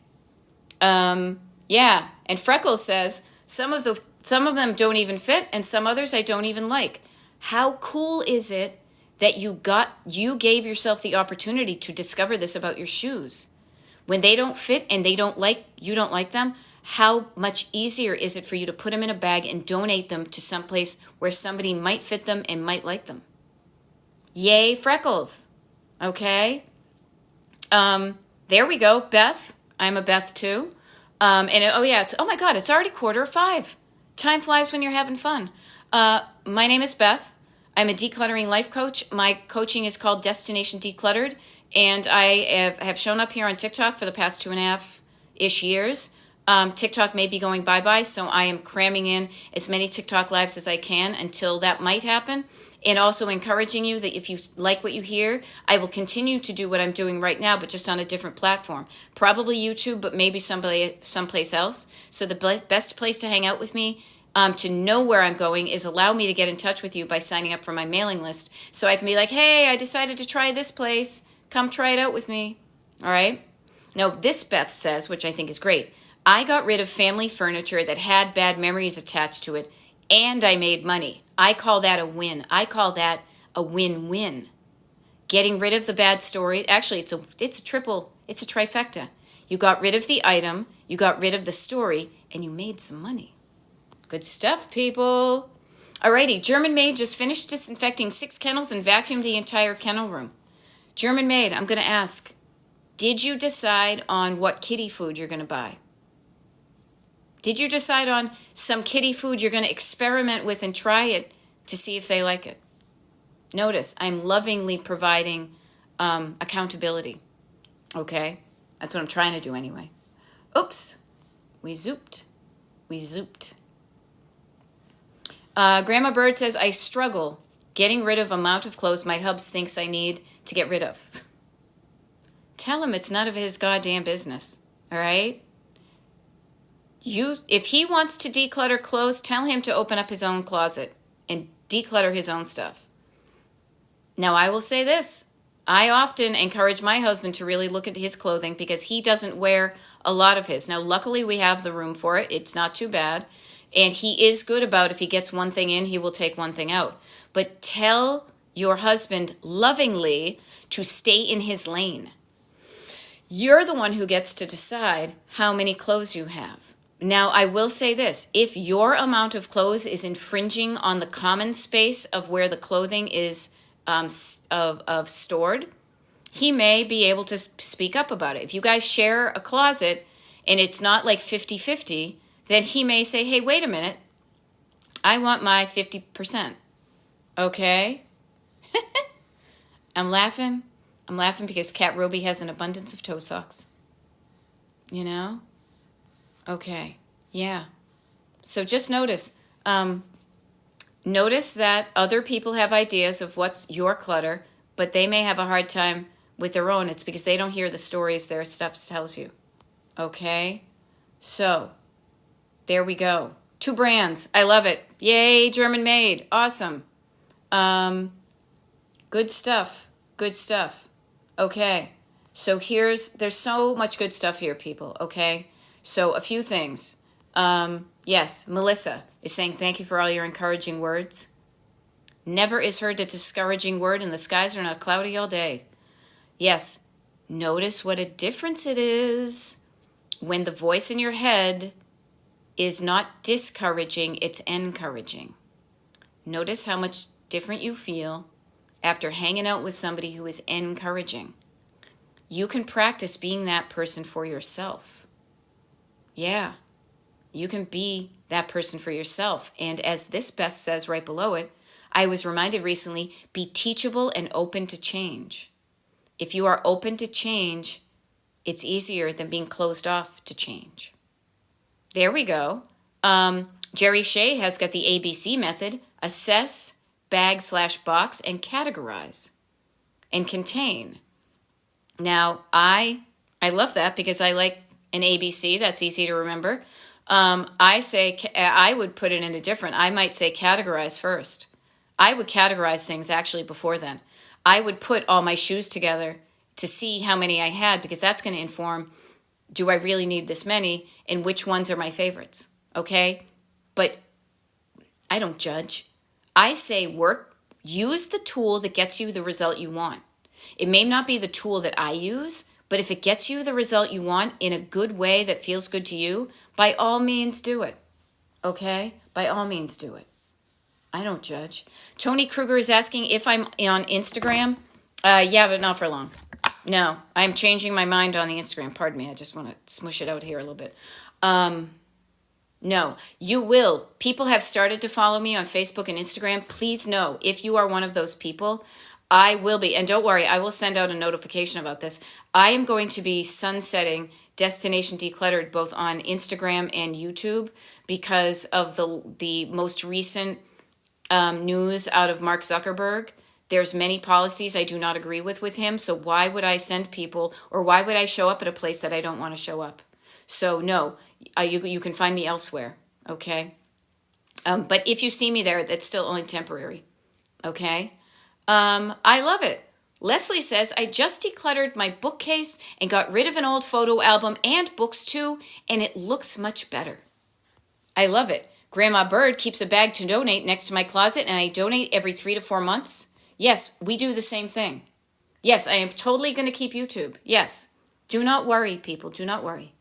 Yeah. And Freckles says some of them don't even fit, and some others I don't even like. How cool is it that you gave yourself the opportunity to discover this about your shoes? When they don't fit and you don't like them, how much easier is it for you to put them in a bag and donate them to someplace where somebody might fit them and might like them? Yay, Freckles. Okay. There we go. Beth. I'm a Beth too. Oh my God, it's already 4:45. Time flies when you're having fun. My name is Beth. I'm a decluttering life coach. My coaching is called Destination Decluttered, and I have shown up here on TikTok for the past 2.5-ish years. TikTok may be going bye-bye, so I am cramming in as many TikTok lives as I can until that might happen. And also encouraging you that if you like what you hear, I will continue to do what I'm doing right now, but just on a different platform. Probably YouTube, but maybe someplace else. So the best place to hang out with me, to know where I'm going, is allow me to get in touch with you by signing up for my mailing list. So I can be like, hey, I decided to try this place. Come try it out with me. All right? Now, this Beth says, which I think is great, I got rid of family furniture that had bad memories attached to it, and I made money. I call that a win. I call that a win-win. Getting rid of the bad story. Actually, it's a trifecta. You got rid of the item, you got rid of the story, and you made some money. Good stuff, people. Alrighty, German maid just finished disinfecting 6 kennels and vacuumed the entire kennel room. German maid, I'm going to ask, did you decide on what kitty food you're going to buy? Did you decide on some kitty food you're going to experiment with and try it to see if they like it? Notice, I'm lovingly providing accountability. Okay? That's what I'm trying to do anyway. Oops. We zooped. Grandma Bird says, I struggle getting rid of amount of clothes my hubs thinks I need to get rid of. Tell him it's none of his goddamn business. All right? If he wants to declutter clothes, tell him to open up his own closet and declutter his own stuff. Now, I will say this. I often encourage my husband to really look at his clothing because he doesn't wear a lot of his. Now, luckily, we have the room for it. It's not too bad. And he is good about if he gets one thing in, he will take one thing out. But tell your husband lovingly to stay in his lane. You're the one who gets to decide how many clothes you have. Now, I will say this. If your amount of clothes is infringing on the common space of where the clothing is stored, he may be able to speak up about it. If you guys share a closet and it's not like 50-50, then he may say, hey, wait a minute. I want my 50%. Okay? I'm laughing. I'm laughing because Cat Roby has an abundance of toe socks. You know? Okay. Yeah. So just notice. Notice that other people have ideas of what's your clutter, but they may have a hard time with their own. It's because they don't hear the stories their stuff tells you. Okay? So, there we go. 2 brands. I love it. Yay, German made. Awesome. Good stuff. Good stuff. Okay. So there's so much good stuff here, people. Okay? So a few things. Yes, Melissa is saying thank you for all your encouraging words. Never is heard a discouraging word, and the skies are not cloudy all day. Yes, notice what a difference it is when the voice in your head is not discouraging, it's encouraging. Notice how much different you feel after hanging out with somebody who is encouraging. You can practice being that person for yourself. Yeah, you can be that person for yourself. And as this Beth says right below it, I was reminded recently, be teachable and open to change. If you are open to change, it's easier than being closed off to change. There we go. Jerry Shea has got the ABC method. Assess, bag/box, and categorize. And contain. Now, I love that because I like an ABC. That's easy to remember. I would put it in a different. I might say categorize first. I would categorize things actually before then. I would put all my shoes together to see how many I had because that's going to inform, do I really need this many and which ones are my favorites? Okay? But I don't judge. I say use the tool that gets you the result you want. It may not be the tool that I use, but if it gets you the result you want in a good way that feels good to you, by all means do it. Okay? By all means do it. I don't judge. Tony Kruger is asking if I'm on Instagram. Yeah, but not for long. No, I'm changing my mind on the Instagram. Pardon me. I just want to smush it out here a little bit. No, you will. People have started to follow me on Facebook and Instagram. Please know, if you are one of those people, I will be. And don't worry, I will send out a notification about this. I am going to be sunsetting Destination Decluttered both on Instagram and YouTube because of the most recent news out of Mark Zuckerberg. There's many policies I do not agree with him. So why would I send people or why would I show up at a place that I don't want to show up? So no, you can find me elsewhere. Okay. But if you see me there, that's still only temporary. Okay. I love it. Leslie says, I just decluttered my bookcase and got rid of an old photo album and books too, and it looks much better. I love it. Grandma Bird keeps a bag to donate next to my closet, and I donate every 3 to 4 months. Yes, we do the same thing. Yes, I am totally going to keep YouTube. Yes. Do not worry, people. Do not worry.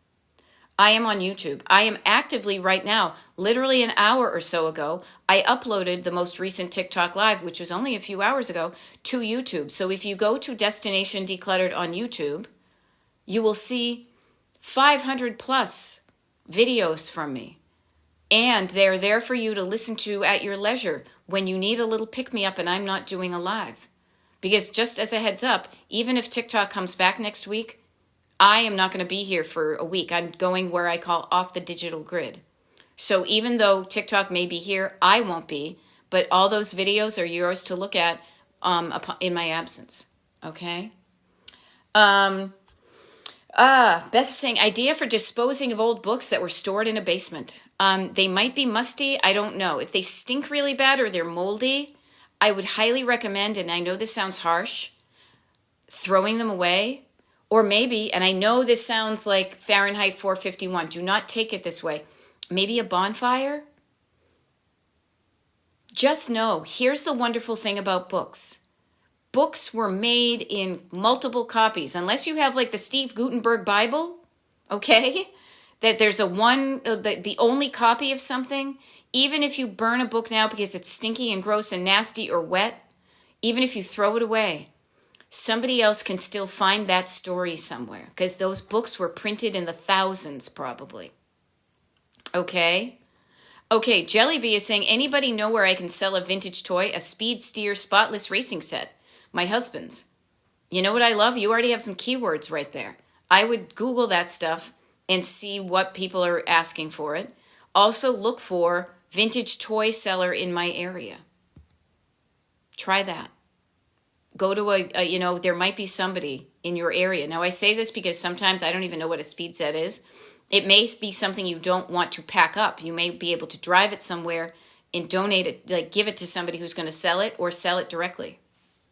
I am on YouTube. I am actively right now, literally an hour or so ago, I uploaded the most recent TikTok live, which was only a few hours ago, to YouTube. So if you go to Destination Decluttered on YouTube, you will see 500 plus videos from me. And they're there for you to listen to at your leisure when you need a little pick-me-up and I'm not doing a live. Because just as a heads up, even if TikTok comes back next week, I am not going to be here for a week. I'm going where I call off the digital grid. So even though TikTok may be here, I won't be. But all those videos are yours to look at in my absence. Okay? Beth's saying, idea for disposing of old books that were stored in a basement. They might be musty. I don't know. If they stink really bad or they're moldy, I would highly recommend, and I know this sounds harsh, throwing them away. Or maybe, and I know this sounds like Fahrenheit 451, do not take it this way, maybe a bonfire? Just know, here's the wonderful thing about books. Books were made in multiple copies, unless you have like the Steve Gutenberg Bible, okay? That there's the only copy of something. Even if you burn a book now because it's stinky and gross and nasty or wet, even if you throw it away, somebody else can still find that story somewhere because those books were printed in the thousands probably. Okay? Okay, Jellybee is saying, anybody know where I can sell a vintage toy, a Speed Steer spotless racing set? My husband's. You know what I love? You already have some keywords right there. I would Google that stuff and see what people are asking for it. Also look for vintage toy seller in my area. Try that. Go to there might be somebody in your area. Now, I say this because sometimes I don't even know what a speed set is. It may be something you don't want to pack up. You may be able to drive it somewhere and donate it, like give it to somebody who's going to sell it or sell it directly.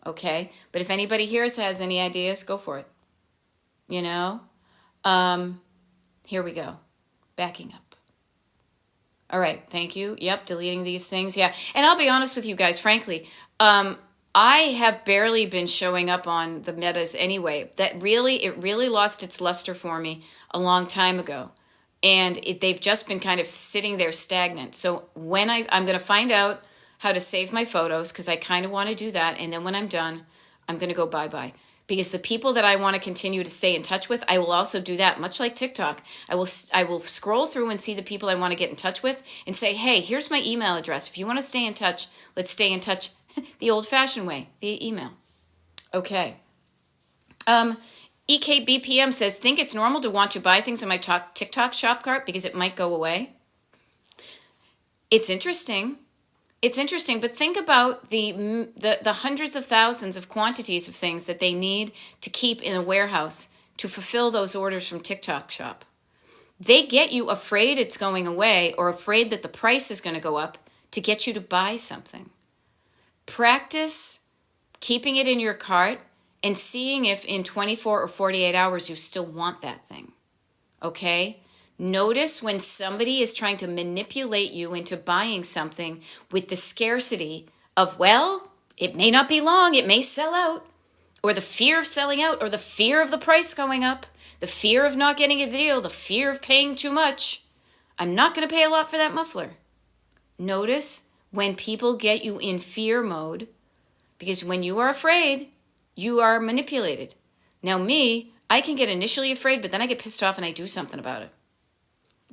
Okay? But if anybody here has any ideas, go for it. You know? Here we go. Backing up. All right. Thank you. Yep. Deleting these things. Yeah. And I'll be honest with you guys, frankly, I have barely been showing up on the metas anyway. It really lost its luster for me a long time ago. And they've just been kind of sitting there stagnant. So when I'm going to find out how to save my photos, because I kind of want to do that. And then when I'm done, I'm going to go bye-bye. Because the people that I want to continue to stay in touch with, I will also do that, much like TikTok. I will scroll through and see the people I want to get in touch with and say, hey, here's my email address. If you want to stay in touch, let's stay in touch the old-fashioned way, via email. Okay. EKBPM says, think it's normal to want to buy things in my TikTok shop cart because it might go away. It's interesting. It's interesting, but think about the hundreds of thousands of quantities of things that they need to keep in a warehouse to fulfill those orders from TikTok shop. They get you afraid it's going away or afraid that the price is going to go up to get you to buy something. Practice keeping it in your cart and seeing if in 24 or 48 hours you still want that thing. Okay? Notice when somebody is trying to manipulate you into buying something with the scarcity of, well, it may not be long, it may sell out, or the fear of selling out, or the fear of the price going up, the fear of not getting a deal, the fear of paying too much. I'm not going to pay a lot for that muffler. Notice when people get you in fear mode, because when you are afraid, you are manipulated. Now me, I can get initially afraid, but then I get pissed off and I do something about it.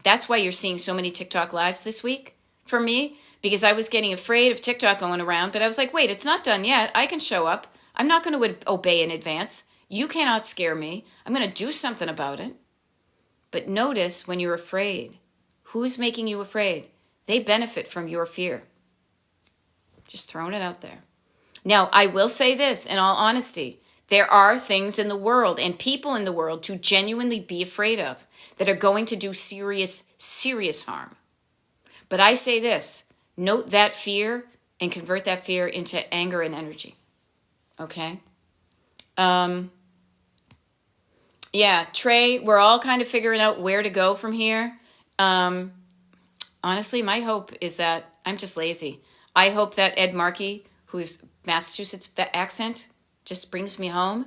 That's why you're seeing so many TikTok lives this week for me, because I was getting afraid of TikTok going around, but I was like, wait, it's not done yet. I can show up. I'm not going to obey in advance. You cannot scare me. I'm going to do something about it. But notice when you're afraid, who's making you afraid? They benefit from your fear. Just throwing it out there. Now, I will say this in all honesty. There are things in the world and people in the world to genuinely be afraid of that are going to do serious, serious harm. But I say this, note that fear and convert that fear into anger and energy. Okay? Yeah, Trey, we're all kind of figuring out where to go from here. Honestly, my hope is that I'm just lazy. I hope that Ed Markey, whose Massachusetts accent just brings me home.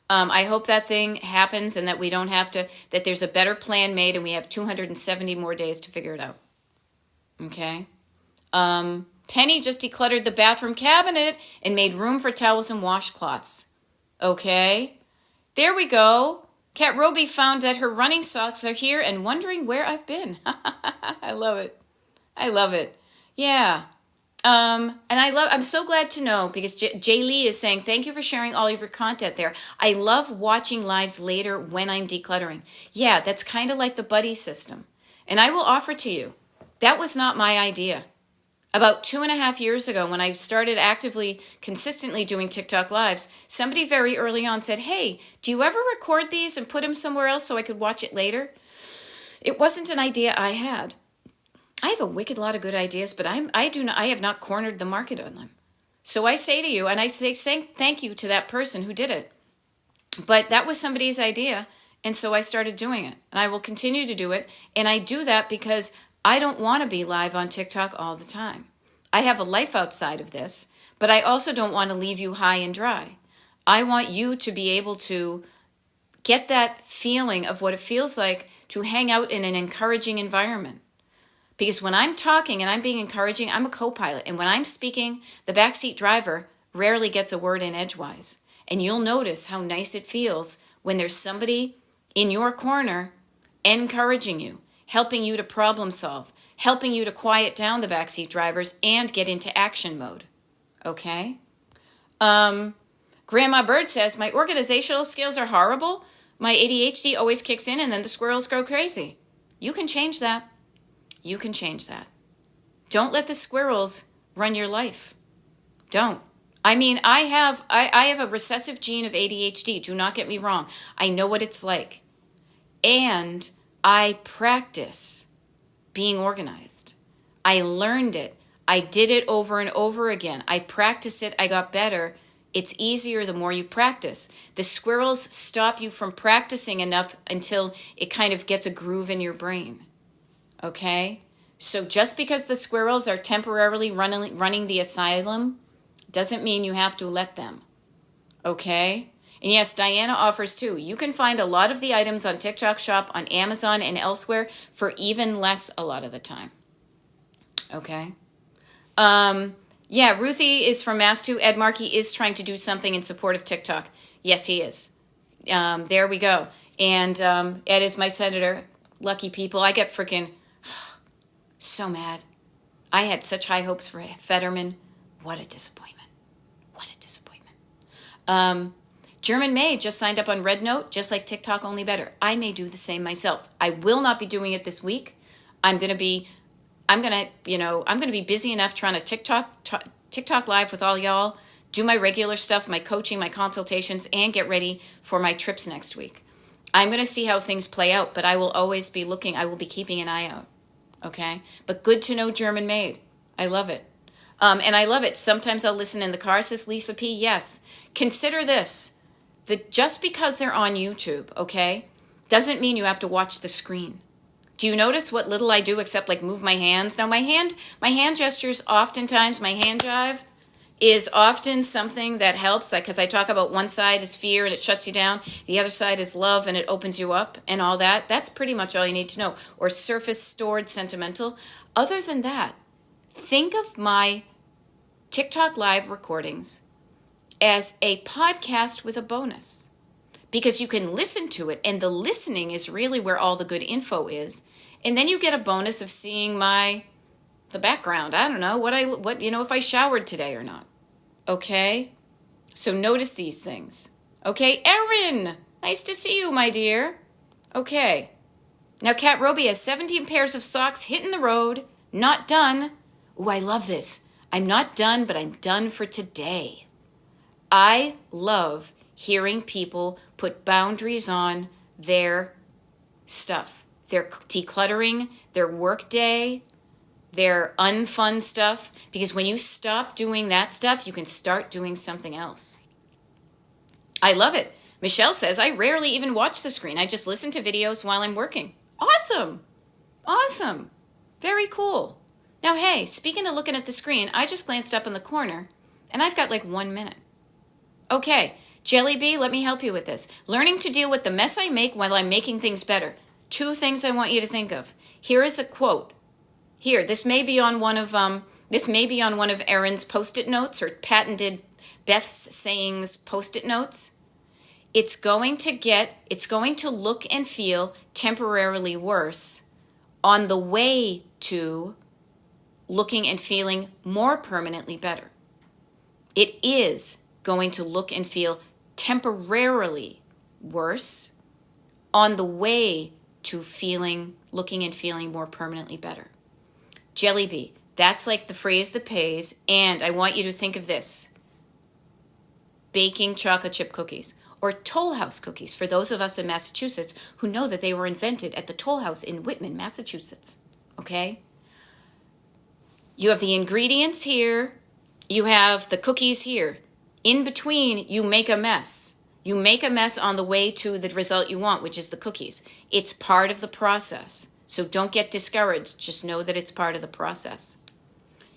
I hope that thing happens and that we don't have to, that there's a better plan made and we have 270 more days to figure it out. Okay? Penny just decluttered the bathroom cabinet and made room for towels and washcloths. Okay? There we go. Cat Roby found that her running socks are here and wondering where I've been. I love it. I love it. Yeah. And I'm so glad to know, because Jay Lee is saying, thank you for sharing all of your content there. I love watching lives later when I'm decluttering. Yeah, that's kind of like the buddy system. And I will offer to you, that was not my idea. About 2.5 years ago, when I started actively, consistently doing TikTok lives, somebody very early on said, hey, do you ever record these and put them somewhere else so I could watch it later? It wasn't an idea I had. I have a wicked lot of good ideas, but I have not cornered the market on them. So I say to you, and I say thank you to that person who did it. But that was somebody's idea, and so I started doing it. And I will continue to do it, and I do that because I don't want to be live on TikTok all the time. I have a life outside of this, but I also don't want to leave you high and dry. I want you to be able to get that feeling of what it feels like to hang out in an encouraging environment. Because when I'm talking and I'm being encouraging, I'm a co-pilot. And when I'm speaking, the backseat driver rarely gets a word in edgewise. And you'll notice how nice it feels when there's somebody in your corner encouraging you, helping you to problem solve, helping you to quiet down the backseat drivers and get into action mode. Okay? Grandma Bird says, my organizational skills are horrible. My ADHD always kicks in and then the squirrels go crazy. You can change that. You can change that. Don't let the squirrels run your life. Don't. I mean, I have a recessive gene of ADHD. Do not get me wrong. I know what it's like. And I practice being organized. I learned it. I did it over and over again. I practiced it. I got better. It's easier the more you practice. The squirrels stop you from practicing enough until it kind of gets a groove in your brain. Okay? So just because the squirrels are temporarily running the asylum doesn't mean you have to let them. Okay? And yes, Diana offers too. You can find a lot of the items on TikTok Shop, on Amazon, and elsewhere for even less a lot of the time. Okay? Yeah, Ruthie is from Mass too. Ed Markey is trying to do something in support of TikTok. Yes, he is. There we go. And Ed is my senator. Lucky people. I get freaking so mad. I had such high hopes for Fetterman. What a disappointment. What a disappointment. German May just signed up on Red Note, just like TikTok, only better. I may do the same myself. I will not be doing it this week. I'm gonna be busy enough trying to TikTok live with all y'all, do my regular stuff, my coaching, my consultations, and get ready for my trips next week. I'm going to see how things play out, but I will always be looking. I will be keeping an eye out. Okay? But good to know German made. I love it. And I love it. Sometimes I'll listen in the car, says Lisa P. Yes. Consider this. That just because they're on YouTube, okay, doesn't mean you have to watch the screen. Do you notice what little I do except like move my hands? Now my hand gestures oftentimes, my hand jive is often something that helps, like, because I talk about one side is fear and it shuts you down. The other side is love and it opens you up and all that. That's pretty much all you need to know. Or surface stored sentimental. Other than that, think of my TikTok live recordings as a podcast with a bonus. Because you can listen to it, and the listening is really where all the good info is. And then you get a bonus of seeing the background. I don't know if I showered today or not. Okay? So notice these things. Okay, Erin, nice to see you, my dear. Okay. Now Cat Roby has 17 pairs of socks hitting the road. Not done. Ooh, I love this. I'm not done, but I'm done for today. I love hearing people put boundaries on their stuff, their decluttering, their work day, their unfun stuff. Because when you stop doing that stuff, you can start doing something else. I love it. Michelle says, I rarely even watch the screen. I just listen to videos while I'm working. Awesome. Awesome. Very cool. Now, hey, speaking of looking at the screen, I just glanced up in the corner, and I've got like 1 minute. Okay. Jelly Bee, let me help you with this. Learning to deal with the mess I make while I'm making things better. 2 things I want you to think of. Here is a quote. Here, this may be on one of Erin's Post-it notes or patented Beth's Sayings Post-it notes. It's going to look and feel temporarily worse on the way to looking and feeling more permanently better. It is going to look and feel temporarily worse on the way to looking and feeling more permanently better. Jelly Bee, that's like the phrase that pays, and I want you to think of this. Baking chocolate chip cookies, or Toll House cookies, for those of us in Massachusetts who know that they were invented at the Toll House in Whitman, Massachusetts. Okay? You have the ingredients here. You have the cookies here. In between, you make a mess. You make a mess on the way to the result you want, which is the cookies. It's part of the process. So don't get discouraged. Just know that it's part of the process.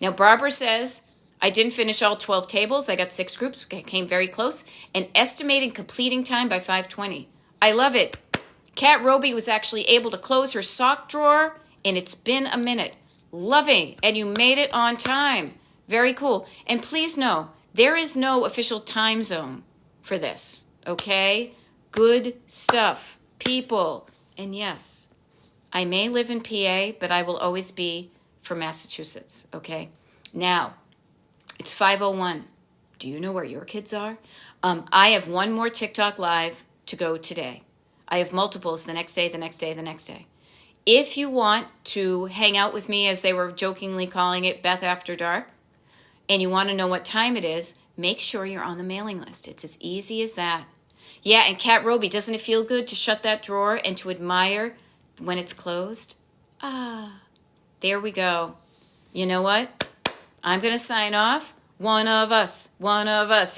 Now, Barbara says, I didn't finish all 12 tables. I got 6 groups. Came very close. And estimating completing time by 5:20. I love it. Kat Roby was actually able to close her sock drawer, and it's been a minute. Loving. And you made it on time. Very cool. And please know, there is no official time zone for this. Okay? Good stuff. People. And yes, I may live in PA, but I will always be from Massachusetts. Okay? Now, it's 5:01. Do you know where your kids are? I have one more TikTok live to go today. I have multiples the next day, the next day, the next day. If you want to hang out with me, as they were jokingly calling it, Beth After Dark, and you want to know what time it is, make sure you're on the mailing list. It's as easy as that. Yeah, and Kat Roby, doesn't it feel good to shut that drawer and to admire when it's closed? Ah, there we go. You know what? I'm going to sign off. One of us.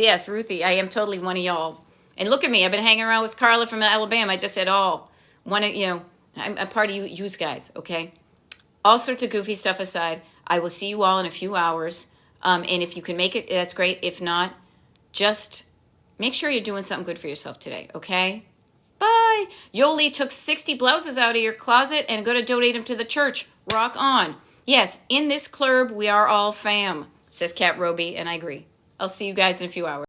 Yes, Ruthie, I am totally one of y'all. And look at me. I've been hanging around with Carla from Alabama. I just said all. I'm a part of you guys, okay? All sorts of goofy stuff aside, I will see you all in a few hours. And if you can make it, that's great. If not, just make sure you're doing something good for yourself today, okay? Bye. Yoli took 60 blouses out of your closet and going to donate them to the church. Rock on. Yes, in this club, we are all fam, says Kat Roby, and I agree. I'll see you guys in a few hours.